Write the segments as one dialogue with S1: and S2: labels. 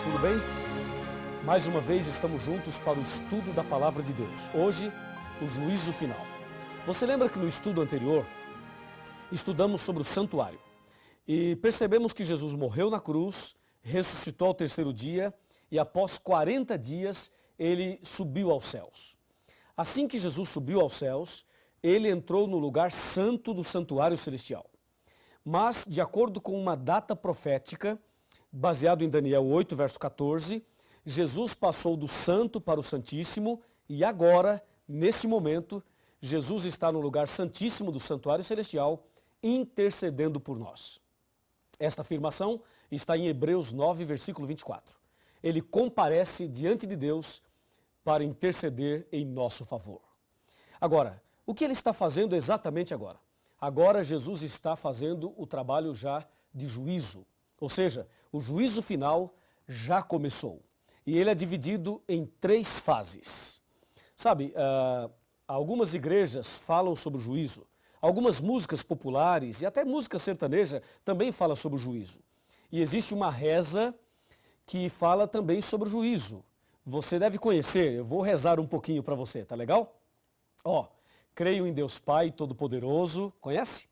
S1: tudo bem? Mais uma vez estamos juntos para o estudo da Palavra de Deus. Hoje, o juízo final. Você lembra que no estudo anterior, estudamos sobre o santuário e percebemos que Jesus morreu na cruz, ressuscitou ao terceiro dia e após 40 dias ele subiu aos céus. Assim que Jesus subiu aos céus, ele entrou no lugar santo do santuário celestial. Mas, de acordo com uma data profética, baseado em Daniel 8, verso 14, Jesus passou do santo para o santíssimo e agora, nesse momento, Jesus está no lugar santíssimo do santuário celestial, intercedendo por nós. Esta afirmação está em Hebreus 9, versículo 24. Ele comparece diante de Deus para interceder em nosso favor. Agora, o que ele está fazendo exatamente agora? Agora Jesus está fazendo o trabalho já de juízo, ou seja, o juízo final já começou. E ele é dividido em 3 fases. Sabe, algumas igrejas falam sobre o juízo, algumas músicas populares e até música sertaneja também falam sobre o juízo. E existe uma reza que fala também sobre o juízo. Você deve conhecer, eu vou rezar um pouquinho para você, tá legal? Creio em Deus Pai Todo-Poderoso, conhece?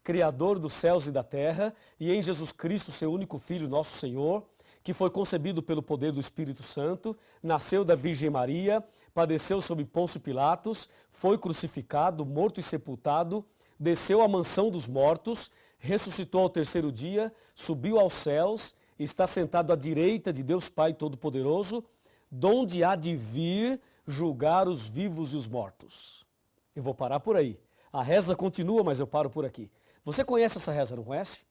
S1: Criador dos céus e da terra, e em Jesus Cristo, seu único Filho, nosso Senhor, que foi concebido pelo poder do Espírito Santo, nasceu da Virgem Maria, padeceu sob Pôncio Pilatos, foi crucificado, morto e sepultado, desceu à mansão dos mortos, ressuscitou ao terceiro dia, subiu aos céus, está sentado à direita de Deus Pai Todo-Poderoso, donde há de vir julgar os vivos e os mortos. Eu vou parar por aí. A reza continua, mas eu paro por aqui. Você conhece essa reza, não conhece?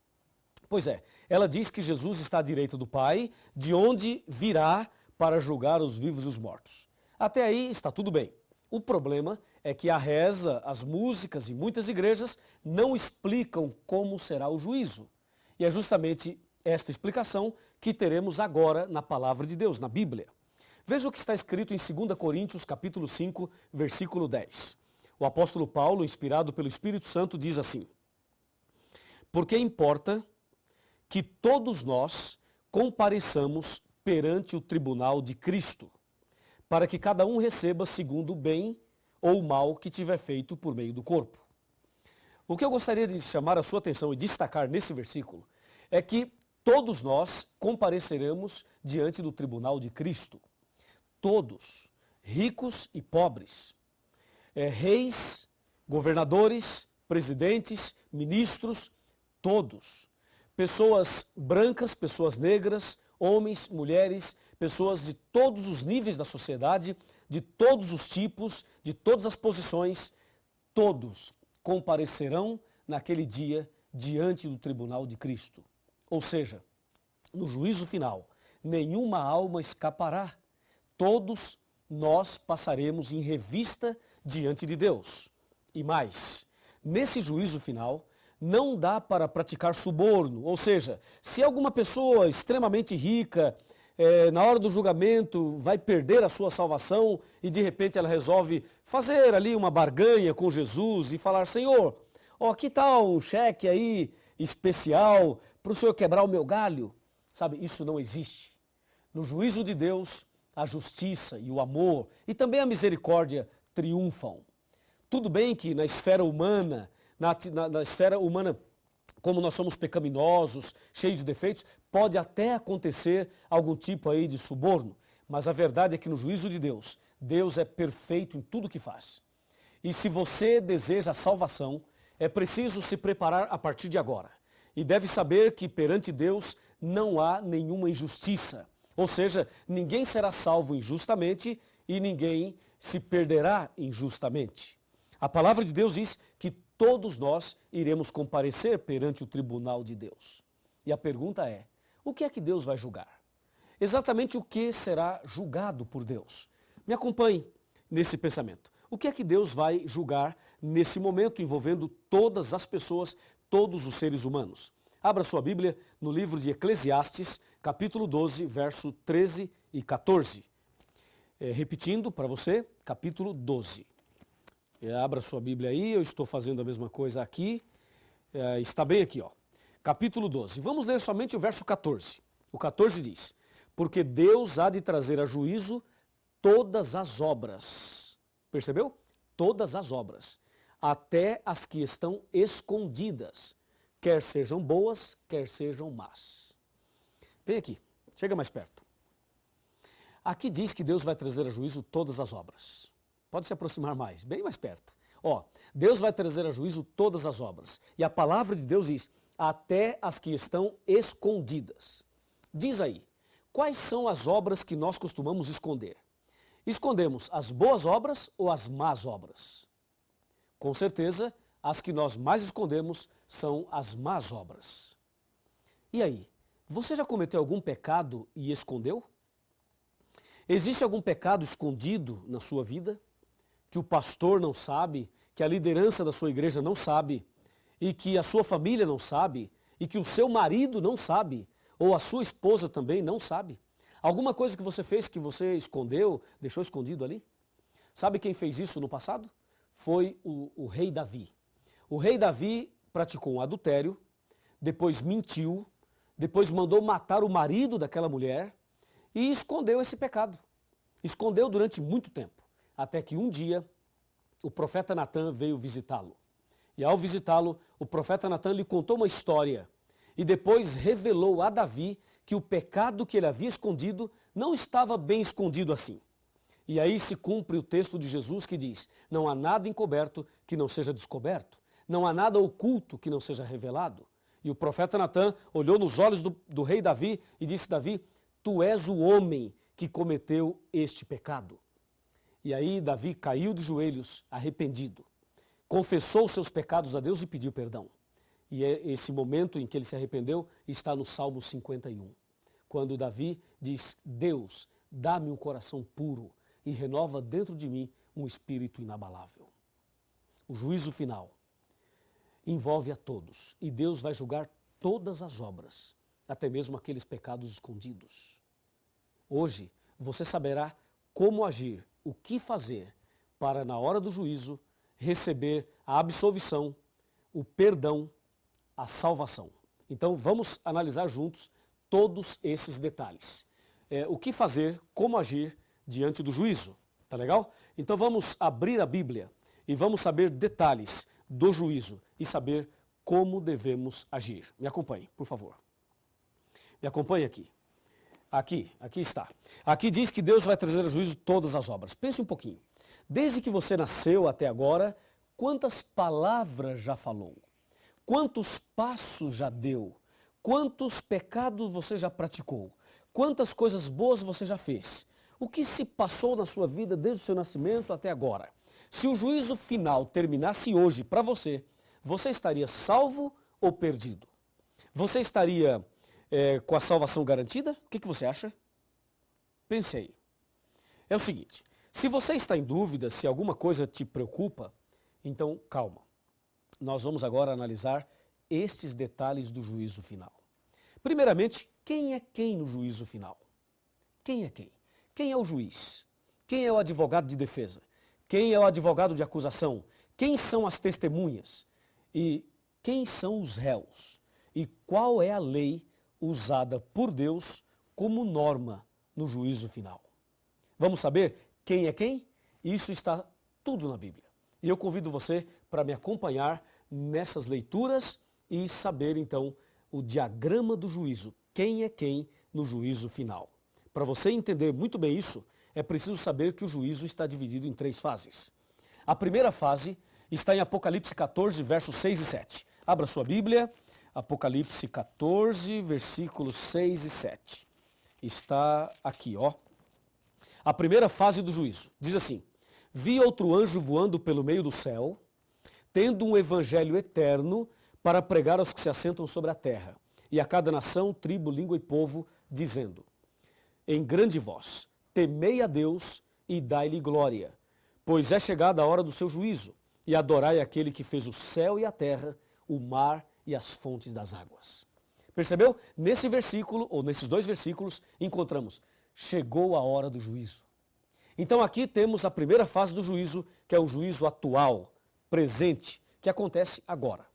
S1: Pois é, ela diz que Jesus está à direita do Pai, de onde virá para julgar os vivos e os mortos. Até aí está tudo bem. O problema é que a reza, as músicas e muitas igrejas não explicam como será o juízo. E é justamente esta explicação que teremos agora na Palavra de Deus, na Bíblia. Veja o que está escrito em 2 Coríntios, capítulo 5, versículo 10. O apóstolo Paulo, inspirado pelo Espírito Santo, diz assim: porque importa que todos nós compareçamos perante o tribunal de Cristo, para que cada um receba segundo o bem ou o mal que tiver feito por meio do corpo. O que eu gostaria de chamar a sua atenção e destacar nesse versículo é que todos nós compareceremos diante do tribunal de Cristo. Todos, ricos e pobres, reis, governadores, presidentes, ministros, todos. Pessoas brancas, pessoas negras, homens, mulheres, pessoas de todos os níveis da sociedade, de todos os tipos, de todas as posições, todos comparecerão naquele dia diante do tribunal de Cristo. Ou seja, no juízo final, nenhuma alma escapará. Todos nós passaremos em revista diante de Deus. E mais, nesse juízo final, não dá para praticar suborno, ou seja, se alguma pessoa extremamente rica, na hora do julgamento, vai perder a sua salvação e de repente ela resolve fazer ali uma barganha com Jesus e falar: Senhor, que tal um cheque aí especial para o Senhor quebrar o meu galho? Sabe, isso não existe. No juízo de Deus, a justiça e o amor e também a misericórdia triunfam. Tudo bem que na esfera humana, na esfera humana, como nós somos pecaminosos, cheios de defeitos, pode até acontecer algum tipo aí de suborno, mas a verdade é que no juízo de Deus, Deus é perfeito em tudo que faz. E se você deseja a salvação, é preciso se preparar a partir de agora. E deve saber que perante Deus não há nenhuma injustiça. Ou seja, ninguém será salvo injustamente e ninguém se perderá injustamente. A palavra de Deus diz que todos nós iremos comparecer perante o tribunal de Deus. E a pergunta é: o que é que Deus vai julgar? Exatamente o que será julgado por Deus? Me acompanhe nesse pensamento. O que é que Deus vai julgar nesse momento envolvendo todas as pessoas, todos os seres humanos? Abra sua Bíblia no livro de Eclesiastes, capítulo 12, verso 13 e 14. Repetindo para você, capítulo 12. Abra sua Bíblia aí, eu estou fazendo a mesma coisa aqui. Está bem aqui, Capítulo 12. Vamos ler somente o verso 14. O 14 diz: porque Deus há de trazer a juízo todas as obras. Percebeu? Todas as obras, até as que estão escondidas, quer sejam boas, quer sejam más. Vem aqui, chega mais perto. Aqui diz que Deus vai trazer a juízo todas as obras. Pode se aproximar mais, bem mais perto. Ó, Deus vai trazer a juízo todas as obras. E a palavra de Deus diz, até as que estão escondidas. Diz aí, quais são as obras que nós costumamos esconder? Escondemos as boas obras ou as más obras? Com certeza, as que nós mais escondemos são as más obras. E aí, você já cometeu algum pecado e escondeu? Existe algum pecado escondido na sua vida? Que o pastor não sabe, que a liderança da sua igreja não sabe, e que a sua família não sabe, e que o seu marido não sabe, ou a sua esposa também não sabe? Alguma coisa que você fez que você escondeu, deixou escondido ali? Sabe quem fez isso no passado? Foi o rei Davi. O rei Davi praticou um adultério, depois mentiu, depois mandou matar o marido daquela mulher e escondeu esse pecado. Escondeu durante muito tempo, até que um dia o profeta Natã veio visitá-lo. E ao visitá-lo, o profeta Natã lhe contou uma história e depois revelou a Davi que o pecado que ele havia escondido não estava bem escondido assim. E aí se cumpre o texto de Jesus que diz, não há nada encoberto que não seja descoberto, não há nada oculto que não seja revelado. E o profeta Natã olhou nos olhos do rei Davi e disse, Davi, tu és o homem que cometeu este pecado. E aí Davi caiu de joelhos, arrependido, confessou seus pecados a Deus e pediu perdão. E esse momento em que ele se arrependeu está no Salmo 51, quando Davi diz, Deus, dá-me um coração puro e renova dentro de mim um espírito inabalável. O juízo final envolve a todos e Deus vai julgar todas as obras, até mesmo aqueles pecados escondidos. Hoje você saberá como agir, o que fazer para na hora do juízo receber a absolvição, o perdão, a salvação. Então vamos analisar juntos todos esses detalhes. O que fazer, como agir diante do juízo, tá legal? Então vamos abrir a Bíblia e vamos saber detalhes do juízo e saber como devemos agir. Me acompanhe, por favor. Me acompanhe aqui. Aqui está. Aqui diz que Deus vai trazer a juízo todas as obras. Pense um pouquinho. Desde que você nasceu até agora, quantas palavras já falou? Quantos passos já deu? Quantos pecados você já praticou? Quantas coisas boas você já fez? O que se passou na sua vida desde o seu nascimento até agora? Se o juízo final terminasse hoje para você, você estaria salvo ou perdido? Você estaria com a salvação garantida? O que você acha? Pense aí. É o seguinte, se você está em dúvida, se alguma coisa te preocupa, então calma. Nós vamos agora analisar estes detalhes do juízo final. Primeiramente, quem é quem no juízo final? Quem é quem? Quem é o juiz? Quem é o advogado de defesa? Quem é o advogado de acusação? Quem são as testemunhas? E quem são os réus? E qual é a lei usada por Deus como norma no juízo final? Vamos saber quem é quem? Isso está tudo na Bíblia. E eu convido você para me acompanhar nessas leituras e saber então o diagrama do juízo. Quem é quem no juízo final? Para você entender muito bem isso, é preciso saber que o juízo está dividido em 3 fases. A primeira fase está em Apocalipse 14, versos 6 e 7. Abra sua Bíblia, Apocalipse 14, versículos 6 e 7. Está aqui, ó. A primeira fase do juízo. Diz assim, vi outro anjo voando pelo meio do céu, tendo um evangelho eterno para pregar aos que se assentam sobre a terra, e a cada nação, tribo, língua e povo, dizendo, em grande voz, temei a Deus e dai-lhe glória, pois é chegada a hora do seu juízo, e adorai aquele que fez o céu e a terra, o mar e as fontes das águas. Percebeu? Nesse versículo, ou nesses 2 versículos, encontramos, chegou a hora do juízo. Então aqui temos a primeira fase do juízo, que é o juízo atual, presente, que acontece agora.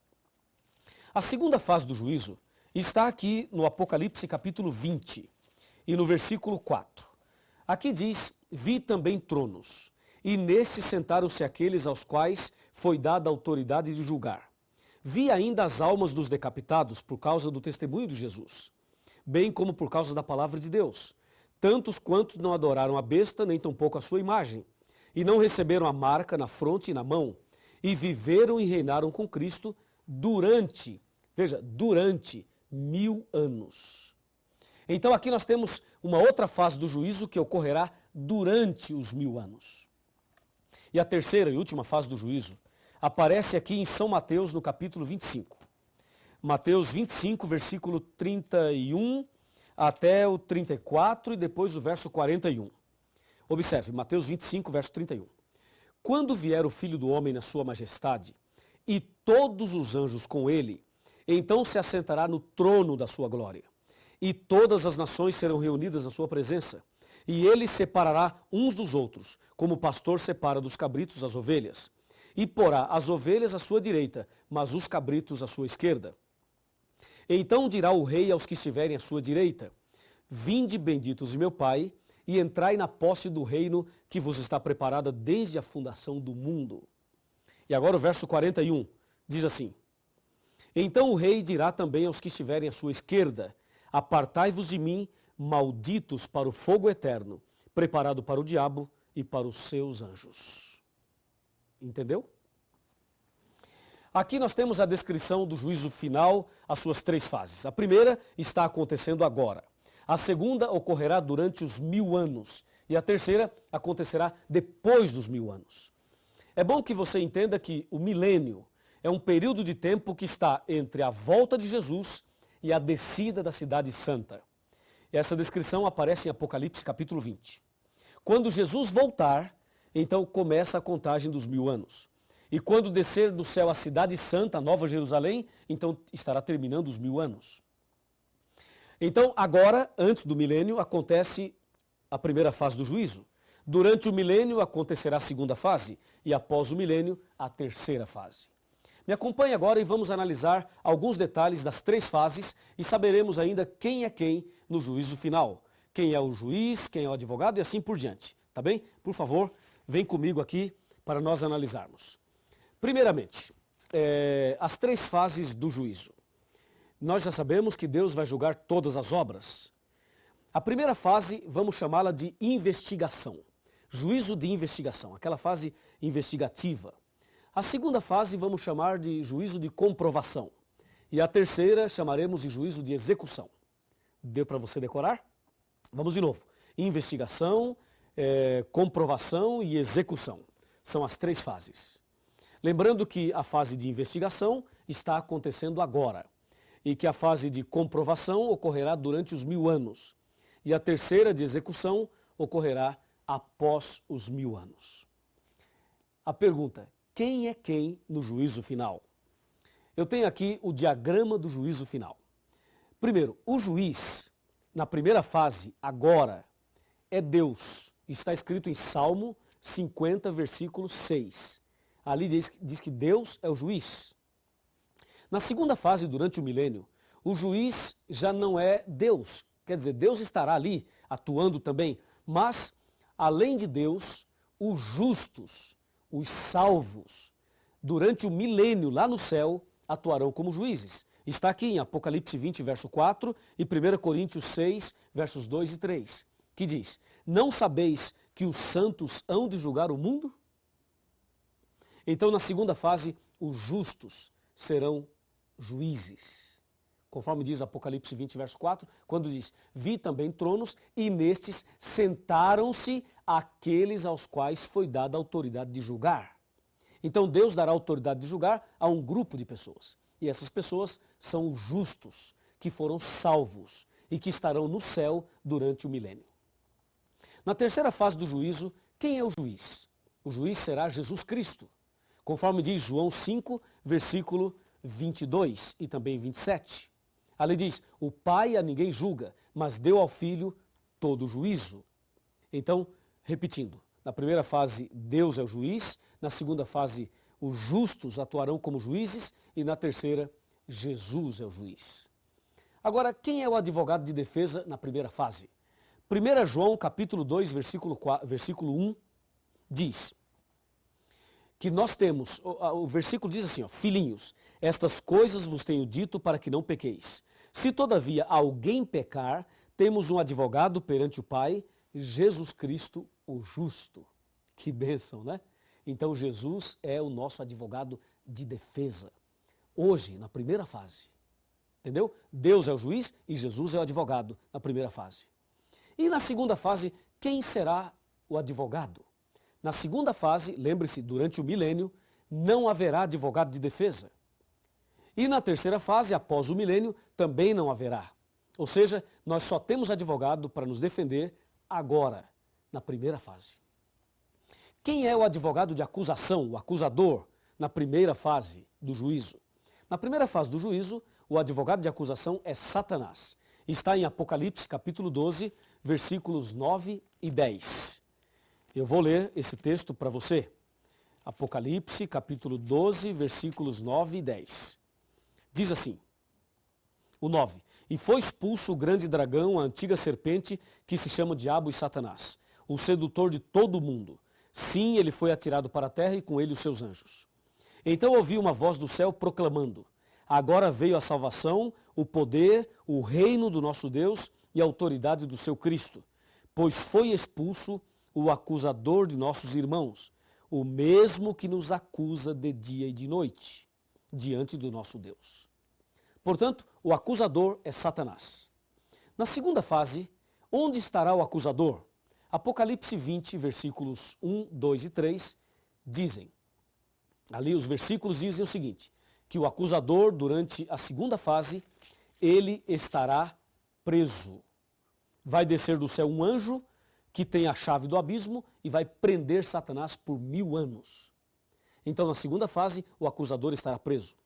S1: A segunda fase do juízo está aqui no Apocalipse capítulo 20. e no versículo 4. Aqui diz, vi também tronos, e nestes sentaram-se aqueles aos quais foi dada a autoridade de julgar. Vi ainda as almas dos decapitados por causa do testemunho de Jesus, bem como por causa da palavra de Deus, tantos quantos não adoraram a besta, nem tampouco a sua imagem, e não receberam a marca na fronte e na mão, e viveram e reinaram com Cristo durante 1000 anos. Então aqui nós temos uma outra fase do juízo que ocorrerá durante os 1000 anos. E a terceira e última fase do juízo aparece aqui em São Mateus, no capítulo 25. Mateus 25, versículo 31 até o 34 e depois o verso 41. Observe, Mateus 25, verso 31. Quando vier o Filho do Homem na sua majestade, e todos os anjos com ele, então se assentará no trono da sua glória. E todas as nações serão reunidas na sua presença. E ele separará uns dos outros, como o pastor separa dos cabritos as ovelhas. E porá as ovelhas à sua direita, mas os cabritos à sua esquerda. Então dirá o rei aos que estiverem à sua direita, vinde benditos de meu Pai, e entrai na posse do reino que vos está preparada desde a fundação do mundo. E agora o verso 41 diz assim, então o rei dirá também aos que estiverem à sua esquerda, apartai-vos de mim, malditos para o fogo eterno, preparado para o diabo e para os seus anjos. Entendeu? Aqui nós temos a descrição do juízo final, as suas 3 fases. A primeira está acontecendo agora. A segunda ocorrerá durante os 1000 anos. E a terceira acontecerá depois dos 1000 anos. É bom que você entenda que o milênio é um período de tempo que está entre a volta de Jesus e a descida da cidade santa. Essa descrição aparece em Apocalipse capítulo 20. Quando Jesus voltar, então começa a contagem dos 1000 anos. E quando descer do céu a cidade santa, a Nova Jerusalém, então estará terminando os 1000 anos. Então agora, antes do milênio, acontece a primeira fase do juízo. Durante o milênio acontecerá a segunda fase e após o milênio, a terceira fase. Me acompanhe agora e vamos analisar alguns detalhes das 3 fases e saberemos ainda quem é quem no juízo final. Quem é o juiz, quem é o advogado e assim por diante. Tá bem? Por favor, vem comigo aqui para nós analisarmos. Primeiramente, as 3 fases do juízo. Nós já sabemos que Deus vai julgar todas as obras. A primeira fase, vamos chamá-la de investigação. Juízo de investigação, aquela fase investigativa. A segunda fase vamos chamar de juízo de comprovação. E a terceira chamaremos de juízo de execução. Deu para você decorar? Vamos de novo. Investigação, comprovação e execução. São as 3 fases. Lembrando que a fase de investigação está acontecendo agora. E que a fase de comprovação ocorrerá durante os 1000 anos. E a terceira de execução ocorrerá após os 1000 anos. A pergunta, quem é quem no juízo final? Eu tenho aqui o diagrama do juízo final. Primeiro, o juiz, na primeira fase, agora, é Deus. Está escrito em Salmo 50, versículo 6. Ali diz que Deus é o juiz. Na segunda fase, durante o milênio, o juiz já não é Deus. Quer dizer, Deus estará ali atuando também, mas, além de Deus, os justos, os salvos, durante o milênio lá no céu, atuarão como juízes. Está aqui em Apocalipse 20, verso 4 e 1 Coríntios 6, versos 2 e 3, que diz, não sabeis que os santos hão de julgar o mundo? Então, na segunda fase, os justos serão juízes. Conforme diz Apocalipse 20, verso 4, quando diz, vi também tronos e nestes sentaram-se aqueles aos quais foi dada a autoridade de julgar. Então Deus dará autoridade de julgar a um grupo de pessoas. E essas pessoas são os justos, que foram salvos e que estarão no céu durante o milênio. Na terceira fase do juízo, quem é o juiz? O juiz será Jesus Cristo. Conforme diz João 5, versículo 22 e também 27. Ali diz, o Pai a ninguém julga, mas deu ao Filho todo o juízo. Então, repetindo, na primeira fase Deus é o juiz, na segunda fase os justos atuarão como juízes e na terceira Jesus é o juiz. Agora, quem é o advogado de defesa na primeira fase? 1 João capítulo 2, versículo 1, diz que nós temos, o versículo diz assim, ó, filhinhos, estas coisas vos tenho dito para que não pequeis. Se todavia alguém pecar, temos um advogado perante o Pai, Jesus Cristo o justo. Que bênção, né? Então Jesus é o nosso advogado de defesa. Hoje, na primeira fase. Entendeu? Deus é o juiz e Jesus é o advogado na primeira fase. E na segunda fase, quem será o advogado? Na segunda fase, lembre-se, durante o milênio, não haverá advogado de defesa. E na terceira fase, após o milênio, também não haverá. Ou seja, nós só temos advogado para nos defender agora, na primeira fase. Quem é o advogado de acusação, o acusador, na primeira fase do juízo? Na primeira fase do juízo, o advogado de acusação é Satanás. Está em Apocalipse, capítulo 12, versículos 9 e 10. Eu vou ler esse texto para você. Apocalipse, capítulo 12, versículos 9 e 10. Diz assim, o 9. E foi expulso o grande dragão, a antiga serpente, que se chama Diabo e Satanás, o sedutor de todo o mundo. Sim, ele foi atirado para a terra e com ele os seus anjos. Então ouvi uma voz do céu proclamando, agora veio a salvação, o poder, o reino do nosso Deus e a autoridade do seu Cristo, pois foi expulso o acusador de nossos irmãos, o mesmo que nos acusa de dia e de noite, diante do nosso Deus. Portanto, o acusador é Satanás. Na segunda fase, onde estará o acusador? Apocalipse 20, versículos 1, 2 e 3, dizem, ali os versículos dizem o seguinte, que o acusador, durante a segunda fase, ele estará preso. Vai descer do céu um anjo que tem a chave do abismo e vai prender Satanás por 1000 anos. Então, na segunda fase, o acusador estará preso.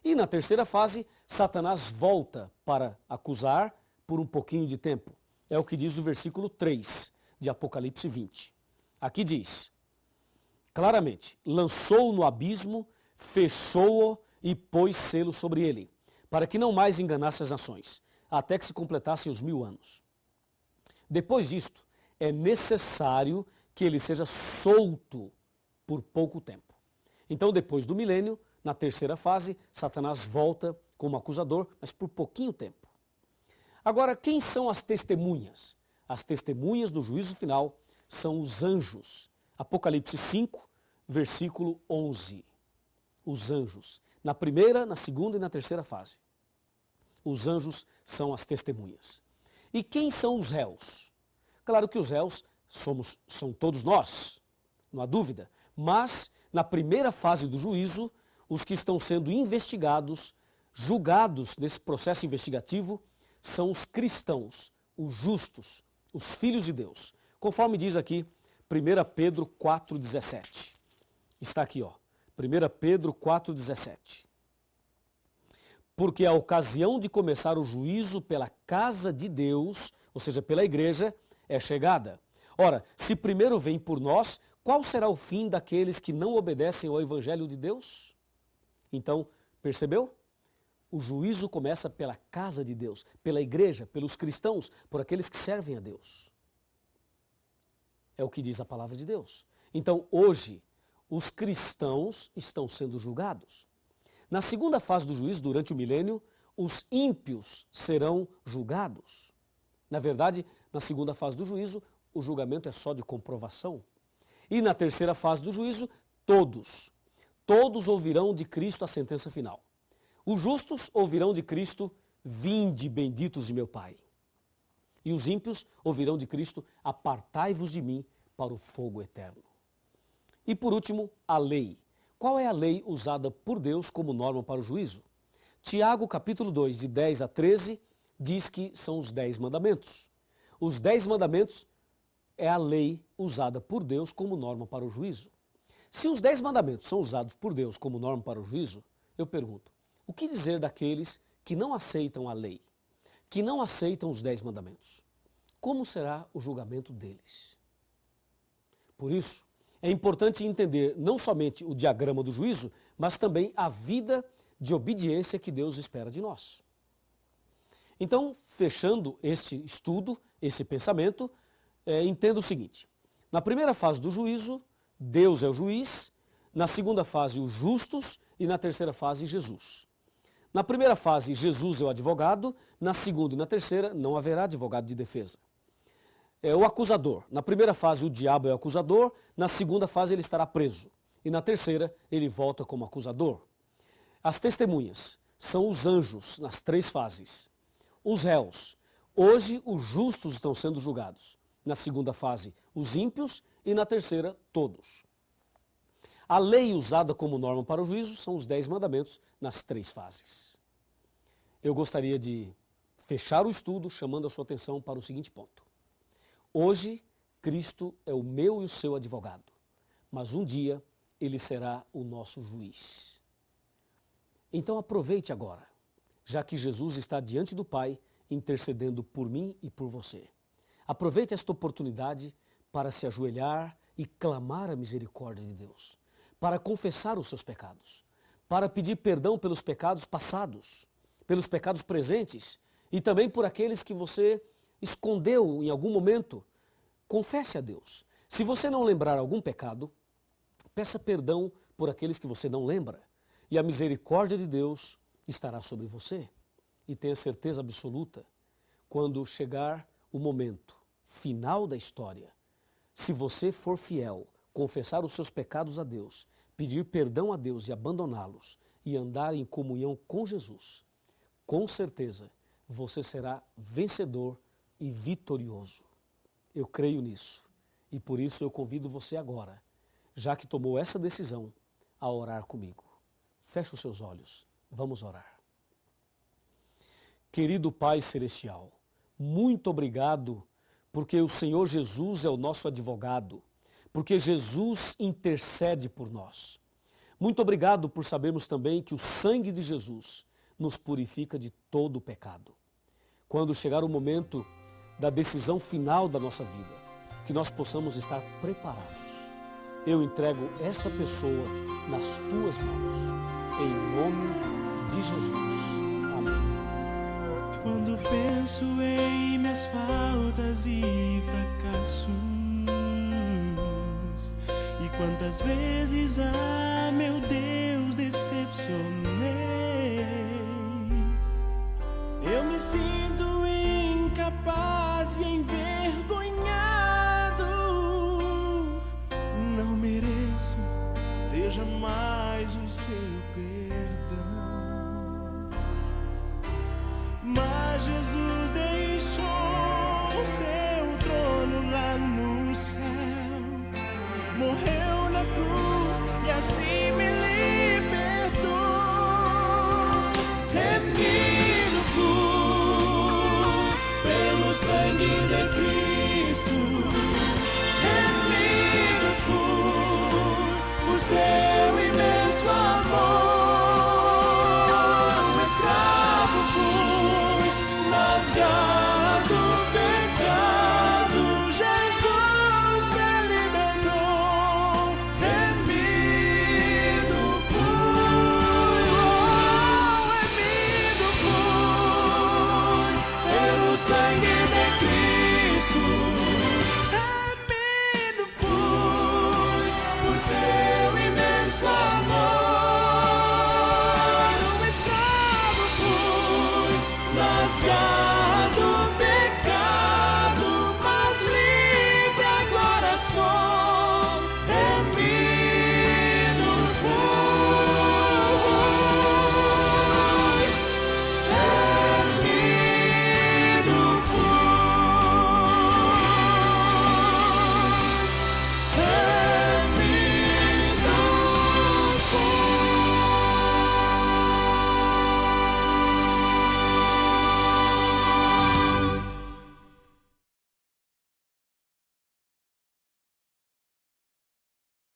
S1: E na terceira fase, Satanás volta para acusar por um pouquinho de tempo. É o que diz o versículo 3 de Apocalipse 20. Aqui diz, claramente, lançou-o no abismo, fechou-o e pôs selo sobre ele, para que não mais enganasse as nações, até que se completassem os 1000 anos. Depois disto, é necessário que ele seja solto por pouco tempo. Então, depois do milênio, na terceira fase, Satanás volta como acusador, mas por pouquinho tempo. Agora, quem são as testemunhas? As testemunhas do juízo final são os anjos. Apocalipse 5, versículo 11. Os anjos. Na primeira, na segunda e na terceira fase. Os anjos são as testemunhas. E quem são os réus? Claro que os réus são todos nós, não há dúvida. Mas, na primeira fase do juízo, os que estão sendo investigados, julgados nesse processo investigativo, são os cristãos, os justos, os filhos de Deus. Conforme diz aqui 1 Pedro 4,17. Está aqui, ó. 1 Pedro 4,17. Porque a ocasião de começar o juízo pela casa de Deus, ou seja, pela igreja, é chegada. Ora, se primeiro vem por nós, qual será o fim daqueles que não obedecem ao evangelho de Deus? Então, percebeu? O juízo começa pela casa de Deus, pela igreja, pelos cristãos, por aqueles que servem a Deus. É o que diz a palavra de Deus. Então, hoje, os cristãos estão sendo julgados. Na segunda fase do juízo, durante o milênio, os ímpios serão julgados. Na verdade, na segunda fase do juízo, o julgamento é só de comprovação. E na terceira fase do juízo, todos ouvirão de Cristo a sentença final. Os justos ouvirão de Cristo, vinde benditos de meu Pai. E os ímpios ouvirão de Cristo, apartai-vos de mim para o fogo eterno. E por último, a lei. Qual é a lei usada por Deus como norma para o juízo? Tiago, capítulo 2, de 10 a 13, diz que são os 10 mandamentos. Os 10 mandamentos é a lei usada por Deus como norma para o juízo. Se os 10 mandamentos são usados por Deus como norma para o juízo, eu pergunto, o que dizer daqueles que não aceitam a lei, que não aceitam os 10 mandamentos? Como será o julgamento deles? Por isso, é importante entender não somente o diagrama do juízo, mas também a vida de obediência que Deus espera de nós. Então, fechando este estudo, esse pensamento, entenda o seguinte. Na primeira fase do juízo, Deus é o juiz. Na segunda fase, os justos. E na terceira fase, Jesus. Na primeira fase, Jesus é o advogado. Na segunda e na terceira, não haverá advogado de defesa. É o acusador. Na primeira fase, o diabo é o acusador. Na segunda fase, ele estará preso. E na terceira, ele volta como acusador. As testemunhas são os anjos nas três fases. Os réus. Hoje, os justos estão sendo julgados. Na segunda fase, os ímpios. E na terceira, todos. A lei usada como norma para o juízo são os 10 mandamentos nas três fases. Eu gostaria de fechar o estudo chamando a sua atenção para o seguinte ponto. Hoje, Cristo é o meu e o seu advogado, mas um dia ele será o nosso juiz. Então aproveite agora, já que Jesus está diante do Pai intercedendo por mim e por você. Aproveite esta oportunidade para se ajoelhar e clamar a misericórdia de Deus, para confessar os seus pecados, para pedir perdão pelos pecados passados, pelos pecados presentes e também por aqueles que você escondeu em algum momento. Confesse a Deus. Se você não lembrar algum pecado, peça perdão por aqueles que você não lembra e a misericórdia de Deus estará sobre você. E tenha certeza absoluta, quando chegar o momento final da história, se você for fiel, confessar os seus pecados a Deus, pedir perdão a Deus e abandoná-los e andar em comunhão com Jesus, com certeza você será vencedor e vitorioso. Eu creio nisso e por isso eu convido você agora, já que tomou essa decisão, a orar comigo. Feche os seus olhos, vamos orar. Querido Pai Celestial, muito obrigado porque o Senhor Jesus é o nosso advogado, porque Jesus intercede por nós. Muito obrigado por sabermos também que o sangue de Jesus nos purifica de todo o pecado. Quando chegar o momento da decisão final da nossa vida, que nós possamos estar preparados. Eu entrego esta pessoa nas tuas mãos, em nome de Jesus. Amém.
S2: Quando penso em minhas faltas e fracassos, e quantas vezes, meu Deus, decepcionei, eu me sinto incapaz e envergonhado. Não mereço ter jamais o seu perdão, mas Jesus